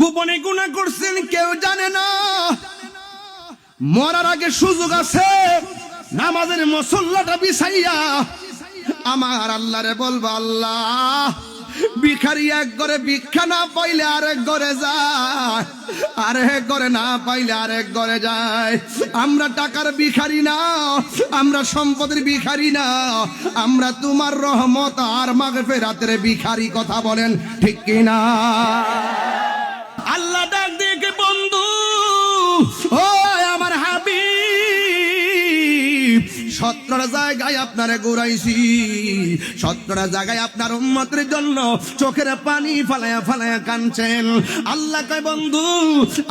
গোপনে গুনাহ করছেন কেউ জানে না। মরার আগে সুযোগ আছে, নামাজের মুসল্লাটা বিছাইয়া আমার আল্লাহরে বলবো, আল্লাহ ভিখারি এক ঘরে ভিক্ষা না পাইলে আরেক ঘরে যায়, আরেক ঘরে না পাইলে আরেক ঘরে যায়। আমরা টাকার ভিখারি না, আমরা সম্পদের ভিখারি না, আমরা তোমার রহমত আর মাগফিরাতের ভিখারি। কথা বলেন ঠিক কিনা? আল্লাহ ডাক দিয়ে বন্ধু, ও আমার হাবিব, 17টা জায়গায় আপনারে ঘুরাইছি, 17টা জায়গায় আপনার উম্মতের জন্য চোখের পানি ফালায়া ফালায়া কাঁদছেন। আল্লাহ কয় বন্ধু,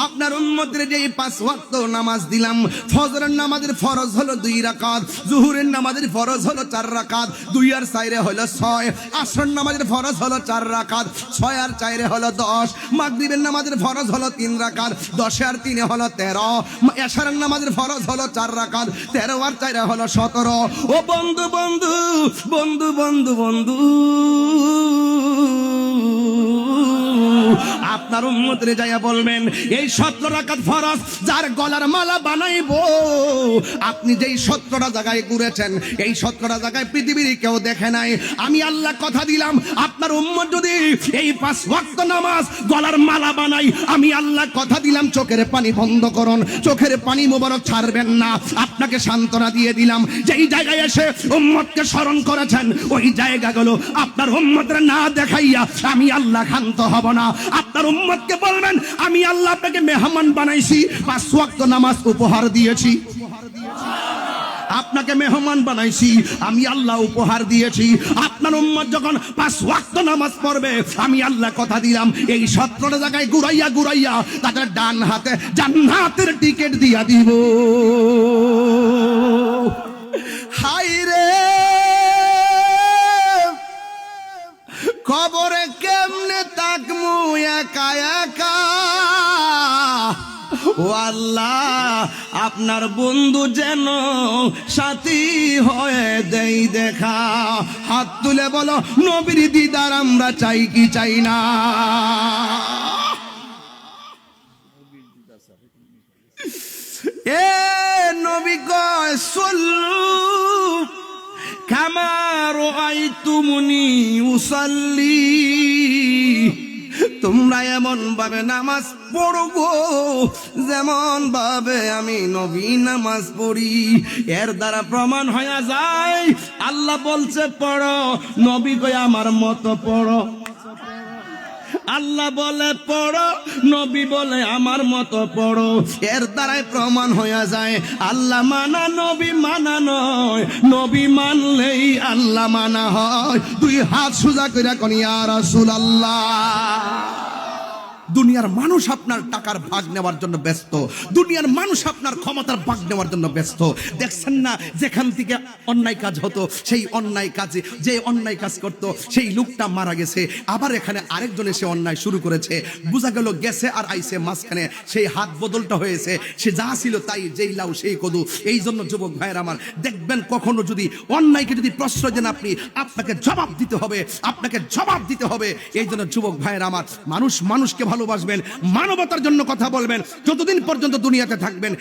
আপনার উম্মতের যে 5 ওয়াক্ত নামাজ দিলাম, ফজরের নামাজের ফরজ হলো 2 রাকাত, জোহরের নামাজের ফরজ হলো 4 রাকাত, 2 আর 4 হলো 6, আসর নামাজের ফরজ হলো 4 রাকাত, 6 আর 4 হলো 10, মাগরিবের নামাজের ফরজ হলো 3 রাকাত, 10 আর 3 হলো 13, এশারের নামাজের ফরজ হলো 4 রাকাত, 13 আর 4 হলো 17। ও বন্ধু বন্ধু বন্ধু বন্ধু বন্ধু, আপনার উম্মতরে যাইয়া বলবেন, এই 17 রাকাত ফরজ যার গলার মালা বানাইবো, আপনি যেই 17টা জায়গায় ঘুরেছেন, এই 17টা জায়গায় পৃথিবীর কেউ দেখে নাই। আমি আল্লাহ কথা দিলাম, আপনার উম্মত যদি এই 5 ওয়াক্ত নামাজ গলার মালা বানাই, আমি আল্লাহ কথা দিলাম, চোখের পানি বন্ধ করুন, চোখের পানি মোবারক ছাড়বেন না। আপনাকে সান্ত্বনা দিয়ে দিলাম, যেই জায়গায় এসে উম্মতকে স্মরণ করেছেন, ওই জায়গাগুলো আপনার উম্মতরে না দেখাইয়া আমি আল্লাহ ক্ষান্ত হব না। আপনার উম্মতকে বলবেন, আমি আল্লাহ আপনাকে মেহমান বানাইছি, 5 ওয়াক্ত নামাজ উপহার দিয়েছি, আপনাকে মেহমান বানাইছি, আমি আল্লাহ উপহার দিয়েছি। আপনার উম্মত যখন 5 ওয়াক্ত নামাজ পড়বে, আমি আল্লাহ কথা দিলাম, এই 17টা জায়গায় ঘুরাইয়া ঘুরাইয়া তাদের ডান হাতে জান্নাতের টিকিট দিয়া দিব। হাই রে, কবরে কেমনে তাকমু একা একা, ও আল্লাহ আপনার বন্ধু যেন সাথী হয়ে দেই দেখা। হাত তুলে বলো, নবীর দিদার আমরা চাই কি চাই না? এ নবী কয়, সল্লু কামা রাআইতুমুনি উসাল্লি, তোমরা এমন ভাবে নামাজ পড়ো গো যেমন ভাবে আমি নবী নামাজ পড়ি। এর দ্বারা প্রমাণ হয়ে যায়, আল্লাহ বলছে পড়ো, নবী কয় আমার মতো পড়ো। আল্লাহ বলে পড়ো, নবী বলে আমার মতো পড়ো। এর দ্বারাই প্রমাণ হয়ে যায় আল্লাহ মানা নবী মানা নয়, নবী মানলেই আল্লাহ মানা হয়। 2 হাত সোজা করে কোন ইয়া রাসূলুল্লাহ। দুনিয়ার মানুষ আপনার টাকার ভাগ নেওয়ার জন্য ব্যস্ত, দুনিয়ার মানুষ আপনার ক্ষমতার ভাগ নেওয়ার জন্য ব্যস্ত। দেখছেন না, যেখান থেকে অন্যায় কাজ হতো, সেই অন্যায় কাজে যে অন্যায় কাজ করত, সেই লোকটা মারা গেছে, আবার এখানে আরেকজন এসে অন্যায় শুরু করেছে। বোঝা গেল গেছে আর আইছে, মাঝখানে সেই হাত বদলটা হয়েছে, সে যা ছিল তাই, যেই লাউ সেই কদু। এই জন্য যুবক ভাইয়ের আমার, দেখবেন কখনো যদি অন্যায়কে যদি প্রশ্রয় দেন আপনি, আপনাকে জবাব দিতে হবে, আপনাকে জবাব দিতে হবে। এই জন্য যুবক ভাইয়ের আমার, মানুষকে ভালোবাসবেন, মানবতার জন্য কথা বলবেন, যতদিন পর্যন্ত দুনিয়াতে থাকবেন।